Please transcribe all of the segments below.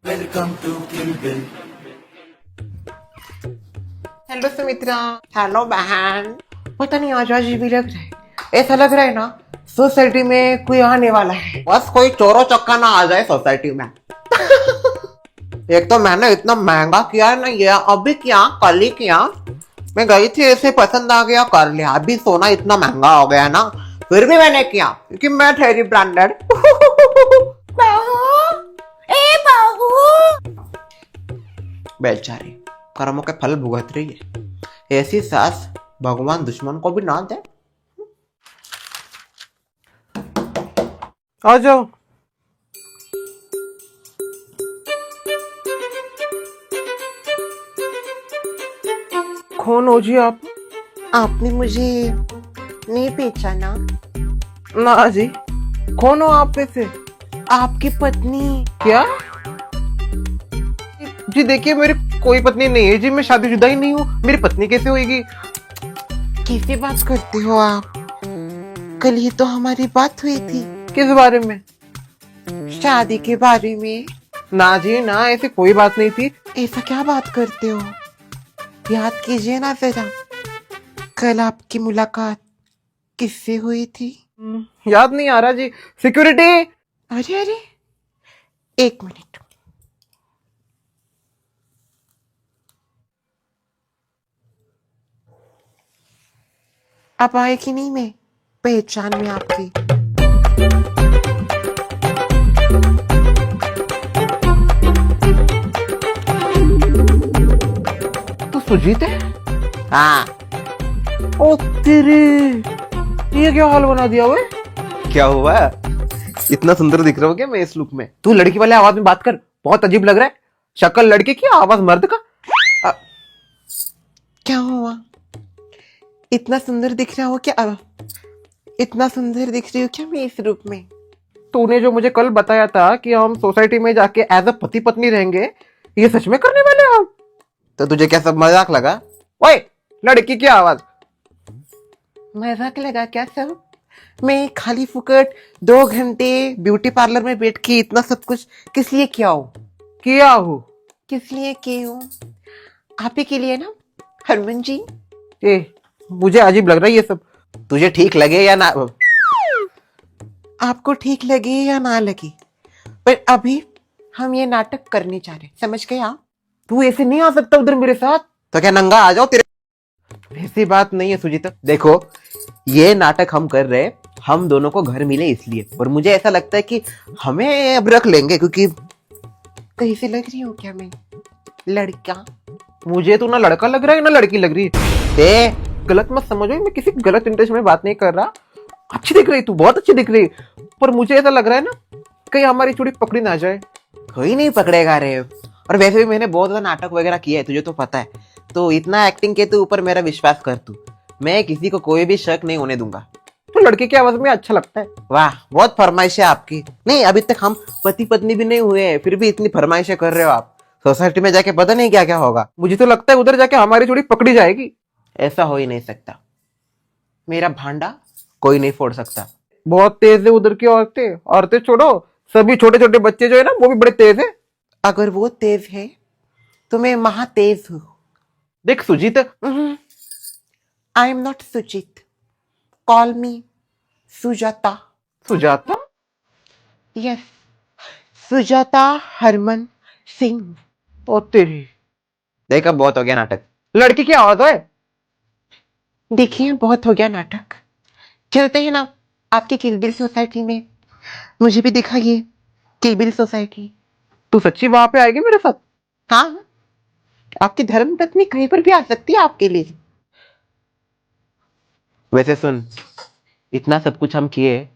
Hello Sumitra. Hello बहन। पता नहीं आज अजीब ही लग रहा है। ऐसा लग रहा है ना सोसाइटी में कोई आने वाला है। बस कोई चोरो चक्का ना आ जाए सोसाइटी में। एक तो मैंने इतना महंगा किया है ना, ये अभी किया कल ही किया। मैं गई थी ऐसे पसंद आ गया कर लिया। अभी सोना इतना महंगा हो गया ना, फिर भी मैंने किया क्योंकि मैं ठहरी ब्रांडेड। बहू, ए बहू। बेचारी कर्मों के फल भुगत रही है। ऐसी सास भगवान दुश्मन को भी ना दे। आ जाओ। कौन हो जी आप? आपने मुझे नहीं पहचाना? ना जी। कौन हो आप में से? आपकी पत्नी। क्या जी? देखिए मेरी कोई पत्नी नहीं है जी, मैं शादीशुदा ही नहीं हूँ। मेरी पत्नी कैसे होगी? कैसे बात करते हो आप? कल ही तो हमारी बात हुई थी किस बारे में? शादी के बारे में। ना जी ना, ऐसी कोई बात नहीं थी। ऐसा क्या बात करते हो? याद कीजिए ना जरा, कल आपकी मुलाकात किससे हुई थी? याद नहीं आ रहा जी। सिक्योरिटी। अरे अरे, एक मिनट। आप आए कि नहीं? मैं पहचान में आपकी। तो सुजीत है? हाँ। ओ तेरे, ये क्या हाल बना दिया हुआ? क्या हुआ? इतना सुंदर दिख रहा हो क्या मैं इस लुक में? तू लड़की वाले आवाज में बात कर, बहुत अजीब लग रहा है। शक्ल लड़के की, आवाज मर्द का। क्या हुआ? इतना सुंदर दिख रहा हो क्या? इतना सुंदर दिख रही हो क्या मैं इस रूप में? तूने जो मुझे कल बताया था कि हम सोसाइटी में जाके एज अ पति पत्नी रहेंगे, ये सच में करने वाले हम? तो तुझे क्या सब मजाक लगा? ओए, लड़की की आवाज। मजाक लगा क्या सब? मैं खाली फुकट 2 घंटे ब्यूटी पार्लर में बैठ के इतना सब कुछ किस लिए किया हूँ? किया हो? किस लिए की हूँ? आप ही के लिए ना हरमन जी। ए, मुझे अजीब लग रहा है ये सब। तुझे ठीक लगे या ना? आपको ठीक लगे या ना लगे, पर अभी हम ये नाटक करने जा रहे हैं, समझ गए आप? तू ऐसे नहीं आ सकता उधर मेरे साथ। तो क्या नंगा आ जाओ तेरे? ऐसी बात नहीं है सुजीता। देखो, ये नाटक हम कर रहे, हम दोनों को घर मिले इसलिए, और मुझे ऐसा लगता है कि हमें अब रख लेंगे क्योंकि कहीं से लग रही हूँ क्या मैं लड़का? मुझे तो ना लड़का लग रहा है ना लड़की लग रही है। गलत मत समझो, मैं किसी गलत इंटरेस्ट में बात नहीं कर रहा। अच्छी दिख रही, तू बहुत अच्छी दिख रही, पर मुझे ऐसा लग रहा है ना कहीं हमारी चूड़ी पकड़ी ना जाए। कोई नहीं पकड़ेगा रे। और वैसे भी मैंने बहुत ज्यादा नाटक वगैरह किया है, तुझे तो पता है। तो इतना एक्टिंग के तो ऊपर मेरा विश्वास कर तू। मैं किसी को कोई भी शक नहीं होने दूंगा। तो लड़के की आवाज में अच्छा लगता है। वाह, बहुत फरमाइश है आपकी। नहीं, अभी तक हम पति पत्नी भी नहीं हुए हैं, फिर भी इतनी फरमाइशें कर रहे हो आप। सोसाइटी में जाके पता नहीं क्या क्या होगा। मुझे तो लगता है उधर जाके हमारी चूड़ी पकड़ी जाएगी। ऐसा हो ही नहीं सकता। मेरा भांडा कोई नहीं फोड़ सकता। बहुत तेज है उधर की औरतें। औरतें छोड़ो, सभी छोटे छोटे बच्चे जो है ना, वो भी बड़े तेज है। अगर वो तेज है तो मैं महातेज हूँ। देख Sujeet, I am not Suchit, call me Sujata. Sujata? Yes, Sujata Harman Singh. ओ तेरी। देखा, बहुत हो गया नाटक। लड़की की आवाज है। देखिए, बहुत हो गया नाटक। चलते हैं ना आपकी किलबिल सोसाइटी में, मुझे भी दिखाइए किलबिल सोसाइटी। तू सच्ची वहां पे आएगी मेरे साथ? हाँ, आपकी धर्म पत्नी कहीं पर भी आ सकती है आपके लिए। वैसे सुन, इतना सब कुछ हम किए,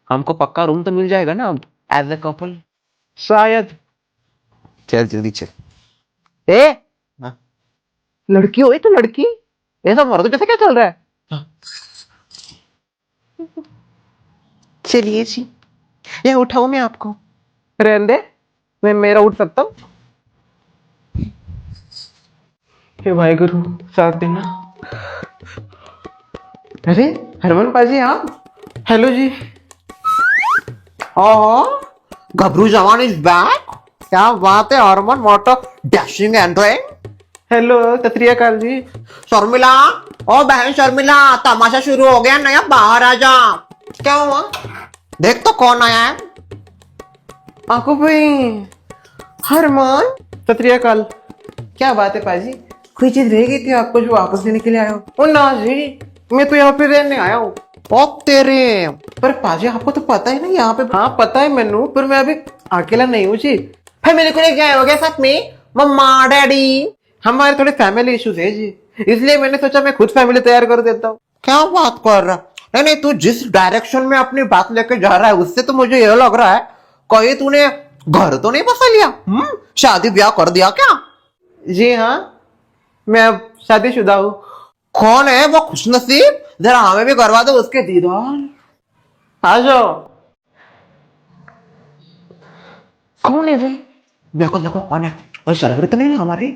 हमको पक्का रूम तो मिल जाएगा ना अब एज अ कपल? शायद। चल जल्दी चल। ए, हाँ? लड़की हो तो लड़की, ऐसा मर्द जैसे क्या चल रहा है? हाँ। चलिए जी, या उठाऊं मैं आपको? रहने दे, मैं मेरा उठ सकता हूँ। हे भाई गुरु, साथ देना। अरे हरमन पाजी आप? Hello ji. Oh, Gabru Jawan is back. क्या बात है Harman, what a dashing android. Hello सत श्री अकाल जी। शर्मिला, ओ बहन शर्मिला, तमाशा शुरू हो गया नया, बाहर आ जा। क्या हुआ? देख तो कौन आया है। आको भाई, हरमान, सत श्री अकाल। क्या बात है पाजी, कोई चीज रह गई थी आपको जो वापस लेने के लिए आया हो? ओ ना जी, मैं तो यहाँ पे रहने आया हूँ। ओ तेरे, पर पाजी आपको तो पता है ना यहाँ पे। हाँ पता है मैनू, पर मैं अभी अकेला नहीं हूँ जी। फैमिली को लेके आए हो गया साथ में? मम्मा डैडी, हमारे थोड़े फैमिली इश्यूज है जी, इसलिए मैंने सोचा मैं खुद फैमिली तैयार कर देता हूँ। क्या बात कर रहा? नहीं नहीं, तू जिस डायरेक्शन में अपनी बात लेके जा रहा है उससे तो मुझे यह लग रहा है कहीं तूने घर तो नहीं बसा लिया? शादी ब्याह कर दिया क्या? जी हाँ, मैं अब शादीशुदा हूँ। कौन है वो खुशनसीब, जरा हमें भी करवा दो उसके दीदार। आ जाओ। कौन है भाई? देखो देखो कौन है, और शरारत तो नहीं है हमारी?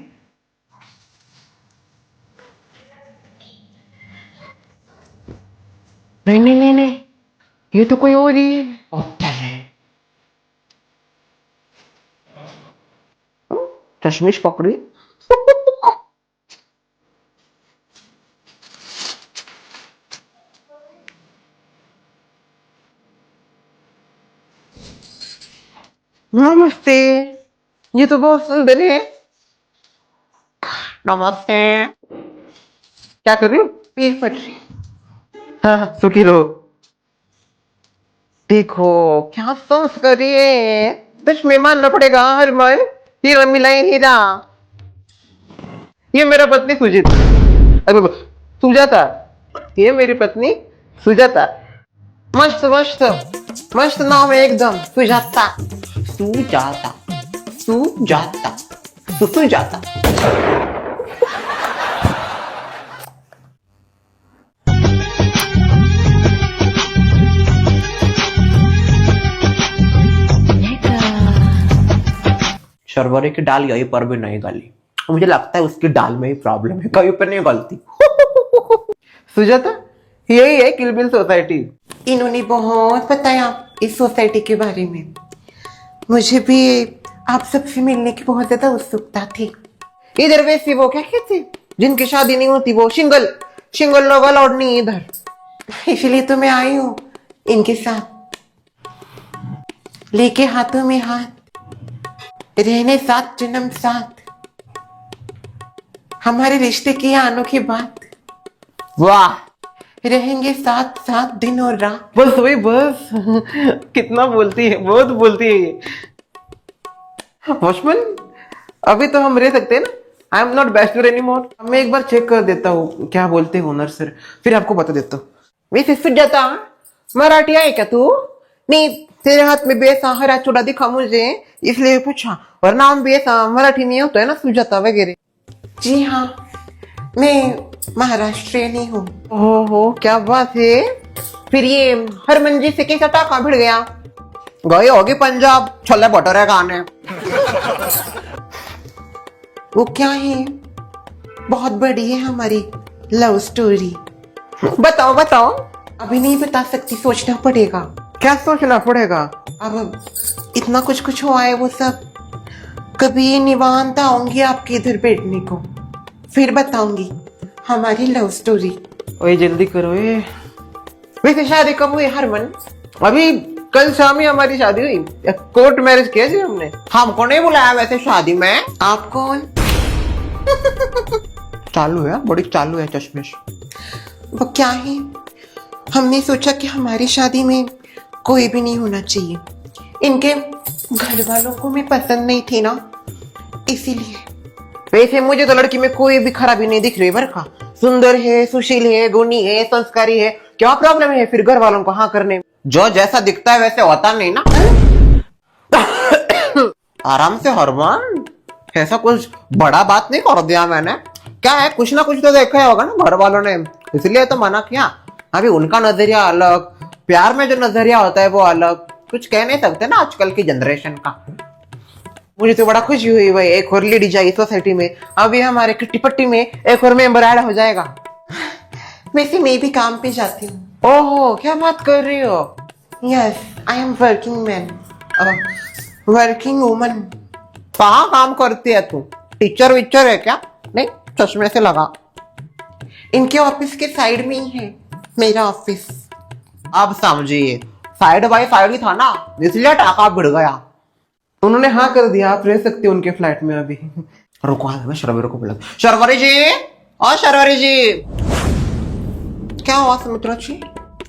नहीं नहीं नहीं नहीं, ये तो कोई और ही है। चश्मिश पकड़ी। नमस्ते, ये तो बहुत सुंदर है। नमस्ते। क्या कर रही हो? पेट फट रही। हाँ हाँ, सुखी रहो। देखो क्या सोच कर रही है, दस में मानना पड़ेगा हरमन, हीरा मिला ही हीरा। ये मेरा पत्नी सुजीत, अरे सुजाता, ये मेरी पत्नी सुजाता। मस्त मस्त मस्त नाम है एकदम, सुजाता। सुजाता, सुजाता, सुजाता। शर्वरी की दाल यहीं पर भी नहीं गली, मुझे लगता है उसकी दाल में ही प्रॉब्लम है, कहीं पर नहीं गलती। सुजाता, यही है किलबिल सोसाइटी। इन्होंने बहुत बताया इस सोसाइटी के बारे में, मुझे भी आप सबसे मिलने की बहुत ज्यादा उत्सुकता थी। इधर वैसे वो क्या कहते, जिनकी शादी नहीं होती वो सिंगल, सिंगल लोग अलाउड नहीं इधर, इसलिए तो मैं आई हूँ इनके साथ, लेके हाथों में हाथ, रहने साथ जन्म साथ, हमारे रिश्ते की अनोखी बात। वाह, रहेंगे साथ साथ दिन और रात। बस वही बस। कितना बोलती है, बहुत बोलती है ये। वॉचमैन, अभी तो हम रह सकते हैं ना, आई am not bachelor any more. मैं एक बार चेक कर देता हूँ क्या बोलते हैं ओनर सर, फिर आपको बता देता हूँ। वैसे सुजाता, मराठी है क्या तू? नहीं, तेरे हाथ में भी ऐसा हरा चूड़ा दिखा मुझे, इसलिए पूछा, और नाम भी ऐसा मराठी में होता है ना, सुजाता वगैरह। जी हाँ, मैं महाराष्ट्रियन ही हूँ। ओहो क्या बात है। फिर ये हरमन जी से कैसा टाका भिड़ गया? गए होगी पंजाब छोले भटूरे खाने। वो क्या है, बहुत बड़ी है हमारी लव स्टोरी। बताओ बताओ। अभी नहीं बता सकती, सोचना पड़ेगा। क्या सोचना पड़ेगा? अब इतना कुछ कुछ हुआ है वो सब, कभी निवांत आऊंगी आपके इधर बैठने को, फिर बताऊंगी हमारी लव स्टोरी। ओए जल्दी करो ये। वैसे शादी कब हुई हरमन? अभी कल शाम ही हमारी शादी हुई, कोर्ट मैरिज किया जी हमने। हमको नहीं बुलाया वैसे शादी में। आप कौन? चालू है, बड़ी चालू है चश्मिश। वो क्या है, हमने सोचा कि हमारी शादी में कोई भी नहीं होना चाहिए, इनके घर वालों को मैं पसंद नहीं थी ना, इसीलिए। वैसे मुझे तो लड़की में कोई भी खराबी नहीं दिख रही बरखा, सुंदर है, सुशील है, गुणी है, संस्कारी है, क्या प्रॉब्लम है फिर घर वालों को हाँ करने में? जो जैसा दिखता है वैसे होता नहीं ना। आराम से हरमान, ऐसा कुछ बड़ा बात नहीं कर दिया मैंने। क्या है, कुछ ना कुछ तो देखा होगा ना घर वालों ने, इसलिए तो मना किया। अभी उनका नजरिया अलग, प्यार में जो नजरिया होता है वो अलग, कुछ कह नहीं सकते ना आजकल की जनरेशन का। मुझे तो बड़ा खुशी हुई भाई, एक और लेडी जाएगी सोसाइटी में, अभी हमारे किट्टी पट्टी में एक और मेंबर ऐड हो जाएगा। वैसे मैं भी काम पे जाती हूँ। ओहो क्या बात कर रही हो? Yes, I am working man, working woman. कहाँ काम करती है तू? टीचर विचर है क्या? नहीं, चश्मे से लगा। इनके ऑफिस के साइड में ही है मेरा ऑफिस। अब समझिए, साइड बाय साइड ही था ना, इसलिए टाका भिड़ गया। उन्होंने हाँ कर दिया, आप रह सकते हो उनके फ्लैट में अभी। रुको, मैं शर्वरी को बुला। शर्वरी जी, ओ शर्वरी जी। क्या हुआ सुमित्रा जी?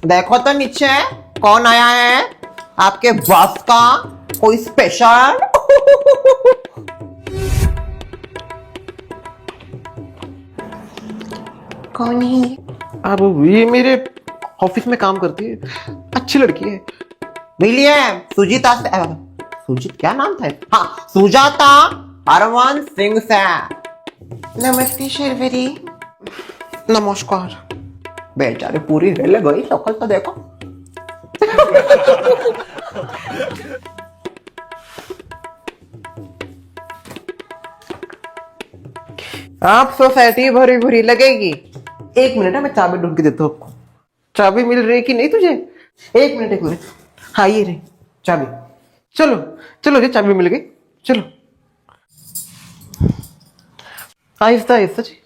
देखो तो नीचे कौन आया है, आपके बॉस का कोई स्पेशल। कौन है ये? अब ये मेरे ऑफिस में काम करती है, अच्छी लड़की है। मिलिए सुजीता से, सुजीत क्या नाम था? हाँ, सुजाता हरवंश सिंह से। नमस्ते शर्वरी। नमस्कार। बेचारे पूरी हिल गई, शक्ल तो देखो। आप सोसाइटी भरी भरी लगेगी। एक मिनट है, मैं चाबी ढूंढ के देता हूँ आपको। चाबी मिल रही कि नहीं तुझे? एक मिनट एक मिनट। हाँ ये रही चाबी। चलो चलो जी, चाबी मिल गई, चलो। आहिस्ता आहिस्ता जी।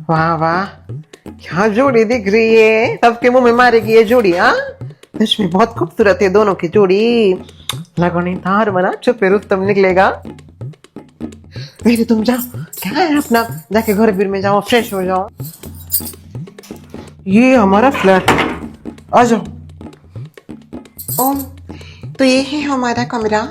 वाह वाह, क्या जोड़ी दिख रही है, सबके मुंह में मारेगी ये जोड़ी। हाँ सच में बहुत खूबसूरत है दोनों की जोड़ी। लगनी थार बना, छुपे रुस्तम निकलेगा। वैसे तुम जाओ, क्या है अपना, जाके घर बिर में जाओ, फ्रेश हो जाओ। ये हमारा फ्लैट, आ जाओ। ओ, तो ये है हमारा कमरा।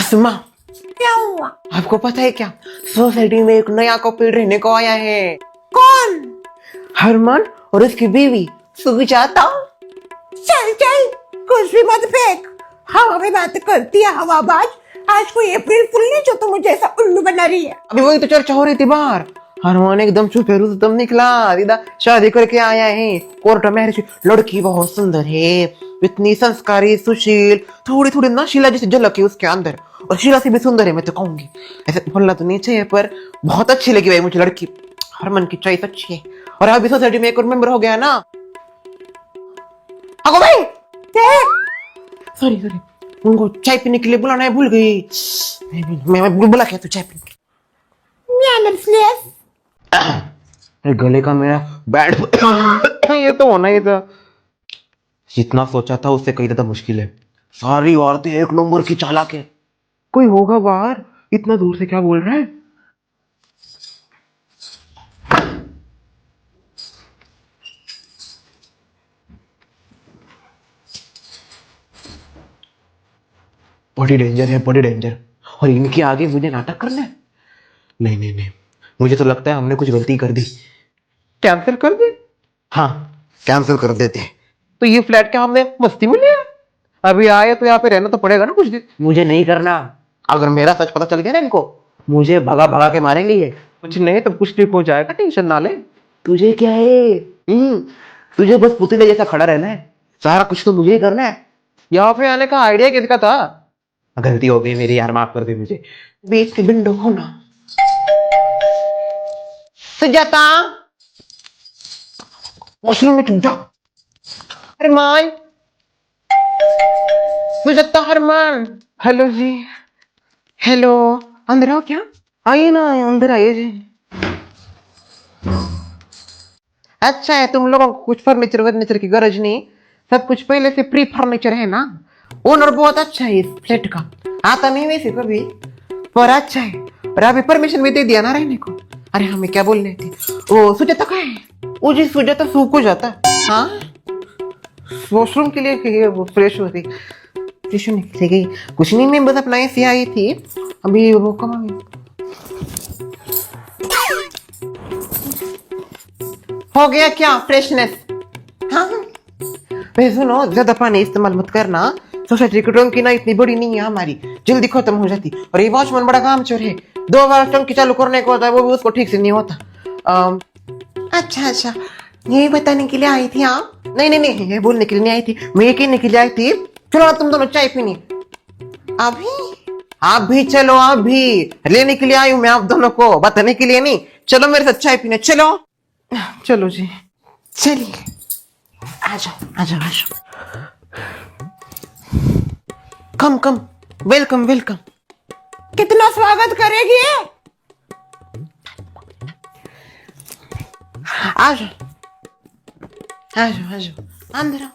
सुमा, क्या हुआ? आपको पता है क्या, सोसाइटी में एक नया कपल रहने को आया है। कौन? हरमान और उसकी बीवी सुजाता। चल चल, कुछ भी मत फेंक। हवा में बात करती है हवाबाज। आज कोई अप्रैल फुल नहीं जो तो मुझे ऐसा उल्लू बना रही है। अभी वही तो चर्चा हो रही थी बाहर। हरमान एकदम छुपे रुस्तम निकला, सीधा शादी करके आया है, कोर्ट मैरिज। लड़की बहुत सुंदर है, इतनी संस्कारी, सुशील, थोड़ी थोड़ी ना शीला जैसी झलक है उसके अंदर, और शीला से भी सुंदर है मैं तो कहूंगी। ऐसे बोलना तो नहीं चाहिए, पर बहुत अच्छी लगी भाई मुझे लड़की। हरमान की चॉइस अच्छी है, और अभी सोसाइटी में एक और मेंबर हो गया ना। अगो भाई, सॉरी सॉरी, उनको चाय पीने के लिए बुलाना है, भूल गई। मैं बुला क्या तू चाय पीने? अरे गले का मेरा बैंड ये तो होना ही था। जितना सोचा था उससे कहीं ज्यादा मुश्किल है। सारी औरतें एक नंबर की चालाक है। कोई होगा बाहर, इतना दूर से क्या बोल रहा है? बड़ी डेंजर है, बड़ी डेंजर। और इनके आगे मुझे नाटक करना है? नहीं नहीं नहीं, मुझे तो लगता है हमने कुछ गलती कर दी। कैंसिल कर दे? हाँ, कैंसिल कर देते। तो ये फ्लैट क्या हमने मस्ती में लिया? अभी आए तो यहाँ पे रहना तो पड़ेगा ना कुछ दिन। मुझे नहीं करना। अगर मेरा सच पता चल गया ना इनको, मुझे भगा भगा के मारेंगे ये। कुछ नहीं तो कुछ नहीं हो जाएगा, टेंशन ना ले। तुझे क्या है? तुझे बस पुतले जैसा खड़ा रहना है, सारा कुछ तो मुझे ही करना है। यहाँ पे आने का आइडिया किसका था? गलती हो गई मेरी यार, माफ कर दे मुझे। बीच की विंडो होना। सुजाता, वॉशरूम में तुम जाओ। हरमान, सुजाता, हरमान। हेलो जी। हेलो, अंदर आओ। क्या? आइए ना, अंदर आइए जी। अच्छा है, तुम लोगों को कुछ फर्नीचर वर्नीचर की गरज नहीं, सब कुछ पहले से प्री फर्नीचर है ना। ओनर बहुत अच्छा है इस फ्लैट का, आता नहीं वैसे कभी, पर अच्छा है। और अभी परमिशन भी दे दिया ना रहने को। अरे हमें क्या बोल रहे थे, वो सुजाता कहाँ है? वो जी सुजाता सूख हो जाता। हाँ, वॉशरूम के लिए गई है, वो फ्रेश हो रही, फ्रेश होने के लिए गई। कुछ नहीं, मैं बस अपना ऐसे आई थी, अभी वो कब आ गई? हो गया क्या फ्रेशनेस? हाँ, वैसे सुनो, ज्यादा पानी इस्तेमाल मत करना। सोसाइटी की टंकी ना इतनी बड़ी नहीं है हमारी, जल्दी खत्म हो जाती। और ये वॉचमैन बड़ा कामचोर है, 2 बार टंकी चालू करने को होता है, वो भी उसको ठीक से नहीं होता। अच्छा अच्छा, यही बताने के लिए आई थी आप? नहीं नहीं नहीं, ये बोलने के लिए नहीं आई थी, मैं ये कहने के लिए आई थी। चलो तुम दोनों चाय पीनी। अभी? आप भी चलो, आप भी। लेने के लिए आई हूँ मैं आप दोनों को, बताने के लिए नहीं। चलो मेरे साथ चाय पीने चलो। चलो जी। चलिए आ जाओ आ जाओ आ जाओ। कम कम, वेलकम वेलकम। कितना स्वागत करेगी? आ जाओ आ जाओ आ जाओ, अंदर आओ।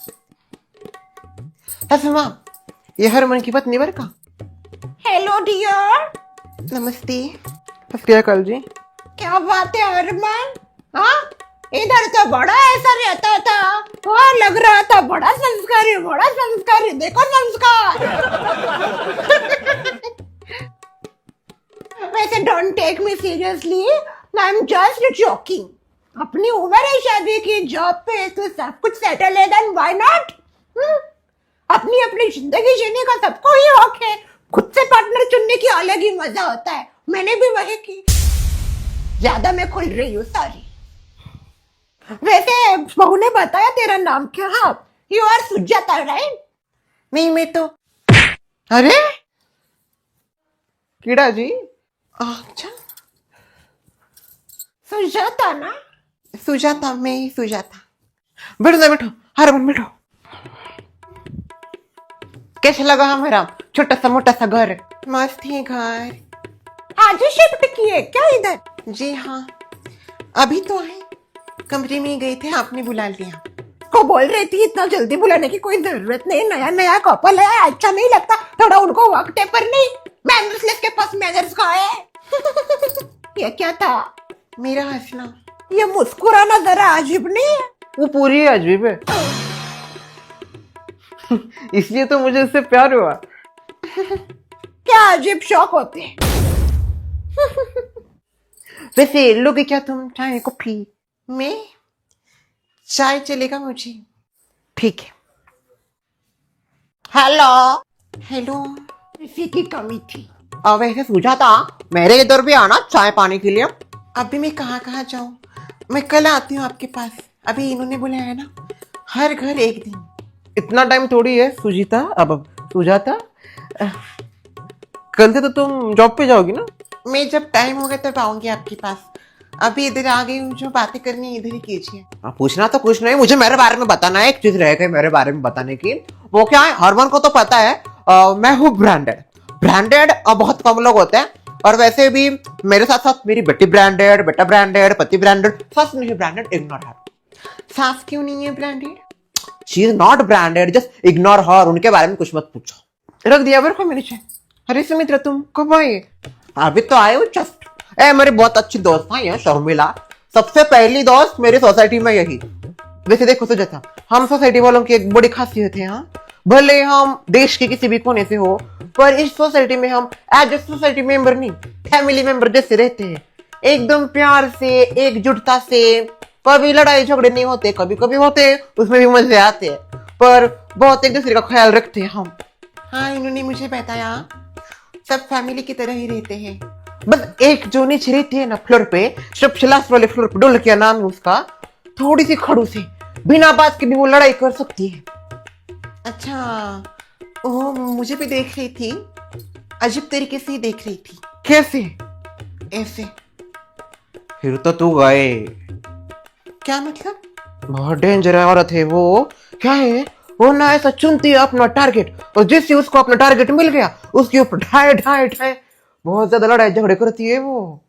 माँ, ये हरमन की पत्नी बर का। Hello dear. नमस्ते। बस क्या कल जी। क्या बात है हरमन? हाँ, इधर तो बड़ा ऐसा रहता था, हाँ लग रहा था बड़ा संस्कारी, देखो संस्कार। वैसे don't take me seriously, I am just joking. अपनी उम्र है शादी की, जॉब पे तो सब कुछ सेटल है, देन व्हाई नॉट? अपनी अपनी जिंदगी जीने का सबको ही हक है, खुद से पार्टनर चुनने की अलग ही मजा होता है। मैंने भी वही की। ज्यादा मैं खुल रही हूँ, सॉरी। वैसे बहू ने बताया तेरा नाम क्या? हाँ, यू आर सुजाता राइट? नहीं मैं तो, अरे कीड़ा जी। अच्छा सुजाता ना, सुजाता, मैं ही सुजाता। बैठो ना बैठो, हरमन बैठो। कैसा लगा हमारा छोटा सा मोटा सा घर? मस्त है घर। आज ही शिफ्ट किए क्या इधर? जी हाँ, अभी तो आए, कमरे में ही गए थे, आपने बुला लिया। को बोल रही थी इतना जल्दी बुलाने की कोई जरूरत नहीं, नया नया कपल है, अच्छा नहीं लगता थोड़ा उनको वक्त है, पर नहीं, मैनर्सलेस के पास मैनर्स का है। ये क्या था? मेरा हंसना, ये मुस्कुराना जरा अजीब नहीं है? वो पूरी अजीब है। इसलिए तो मुझे उससे प्यार हुआ। क्या अजीब शौक होते हैं। वैसे लोगे क्या तुम चाय कॉफी? मैं चाय चलेगा मुझे। ठीक है। हेलो हेलो, इसी की कमी थी। वैसे सूझा था मेरे इधर भी आना चाय पानी के लिए। अभी मैं कहाँ जाऊं, मैं कल आती हूँ आपके पास। अभी इन्होंने बुलाया है ना, हर घर एक दिन। इतना टाइम थोड़ी है सुजीता, अब सुजाता। कल से तो तुम जॉब पे जाओगी ना। मैं जब टाइम होगा तब आऊंगी आपके पास। अभी इधर आ गई हूँ, जो बातें करनी है इधर ही कीजिए। पूछना तो कुछ नहीं, मुझे मेरे बारे में बताना है। एक चीज रह गई मेरे बारे में बताने की, वो क्या है? हरमन को तो पता है, मैं हूँ ब्रांडेड। ब्रांडेड बहुत कम लोग होते हैं, और वैसे भी मेरे साथ साथ मेरी बेटी ब्रांडेड, बेटा ब्रांडेड, पति ब्रांडेड, सास नहीं ब्रांडेड, इग्नोर हर। सास क्यों नहीं है branded? She is not branded, just ignore her, उनके बारे में कुछ मत पूछो। रख दिया मेरे को मेरे से। अरे सुमित्रा तुम कब आए? अभी तो आए हो जस्ट। मेरी बहुत अच्छी दोस्त है ये शर्मिला, सबसे पहली दोस्त मेरी सोसाइटी में यही। वैसे देखो सुजाता, हम सोसाइटी वालों की एक बड़ी खासियत है, हाँ भले हम देश के किसी भी कोने से हो, पर इस सोसाइटी में हम एज ए सोसाइटी मेंबर नहीं, फैमिली मेंबर जैसे रहते हैं, एकदम प्यार से, एकजुटता से। कभी लड़ाई झगड़े नहीं होते, कभी कभी होते, उसमें भी मजे आते हैं, पर बहुत एक दूसरे का ख्याल रखते हैं हम। हाँ, इन्होंने मुझे बताया सब फैमिली की तरह ही रहते हैं। बस एक जो नीचे रहती है ना फ्लोर पे, सबसे लास्ट वाले फ्लोर पे, डोल क्या नाम है उसका, थोड़ी सी खड़ूस है, बिना बात के भी वो लड़ाई कर सकती है। अच्छा, वो मुझे भी देख रही थी, अजीब तरीके से ही देख रही थी। कैसे? ऐसे। फिर तो तू गए। क्या मतलब? बहुत डेंजर औरत है वो। क्या है वो ना, ऐसा चुनती है अपना टारगेट, और जैसे उसको अपना टारगेट मिल गया उसके ऊपर ढाई ढाई ढाई बहुत ज्यादा लड़ाई झगड़े करती है वो।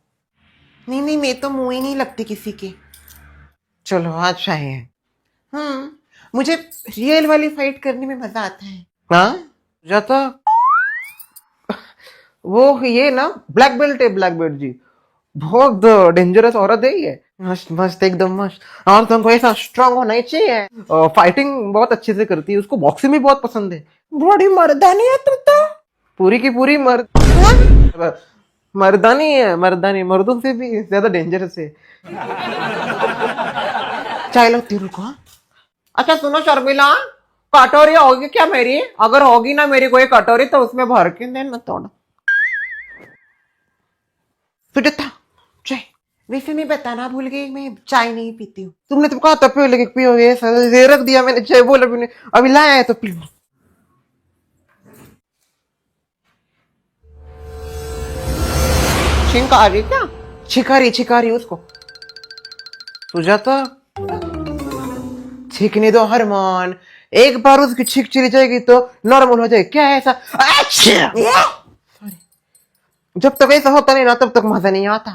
नहीं नहीं, मैं तो मुंह ही नहीं लगती किसी के। चलो अच्छा है। मुझे रियल वाली फाइट करने में मजा आता है। हाँ जाता, वो ये ना ब्लैक बेल्ट है, ब्लैक बेल्ट जी, बहुत डेंजरस औरत है ये। मस्त मस्त एकदम मस्त। और तुमको ऐसा स्ट्रांग होना ही चाहिए, फाइटिंग बहुत अच्छे से करती है, उसको बॉक्सिंग भी बहुत पसंद है। बड़ी मर्दानी है तू तो। पूरी की पूरी मर्द, मर्दानी है, मर्दानी, मर्दों से भी ज्यादा डेंजरस है। चाय लो तेरे को। अच्छा सुनो शर्मिला, कटोरी होगी क्या मेरी? अगर होगी ना मेरी कोई कटोरी तो उसमें भर के देना थोड़ा। सुजाता चाय। वैसे मैं बताना भूल गई, मैं चाय नहीं पीती हूँ। तुमने तो कहा था पहले कि पियोगे, ये रख दिया मैंने, चाय बोला भी नहीं, अभी लाया है तो पी लो। छिंक आ रही क्या? छिकारी छिकारी उसको। सुजाता छींकने दो हारमोन, एक बार उसकी छींक चली जाएगी तो नॉर्मल हो जाएगी। क्या है ऐसा? सॉरी, जब तक ऐसा होता नहीं ना तब तक मजा नहीं आता।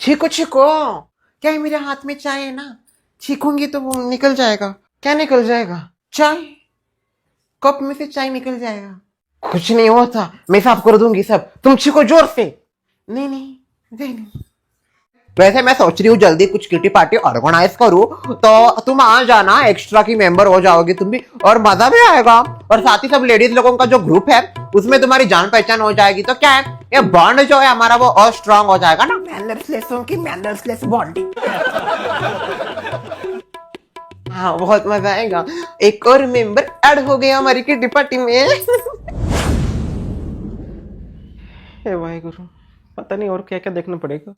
छीको छीको, क्या है मेरे हाथ में चाय है ना, छीकूंगी तो वो निकल जाएगा। क्या निकल जाएगा? चाय, कप में से चाय निकल जाएगा। कुछ नहीं होता, मैं साफ कर दूंगी सब, तुम छीको जोर से। नहीं नहीं नहीं। वैसे मैं सोच रही हूँ जल्दी कुछ किटी पार्टी ऑर्गेनाइज करूँ, तो तुम आ जाना, एक्स्ट्रा की मेंबर हो जाओगी तुम भी, और मजा भी आएगा। और साथ ही सब लेडीज लोगों का जो ग्रुप है उसमें तुम्हारी जान पहचान हो जाएगी, तो क्या है ये बॉन्ड जो है हमारा वो और स्ट्रांग हो जाएगा ना। मैनर्सलेसों की मैनर्सलेस बॉन्डिंग। हाँ बहुत मजा आएगा, एक और मेंबर ऐड हो गया हमारी किटी पार्टी में। हे वाहेगुरु, पता नहीं और क्या क्या देखना पड़ेगा।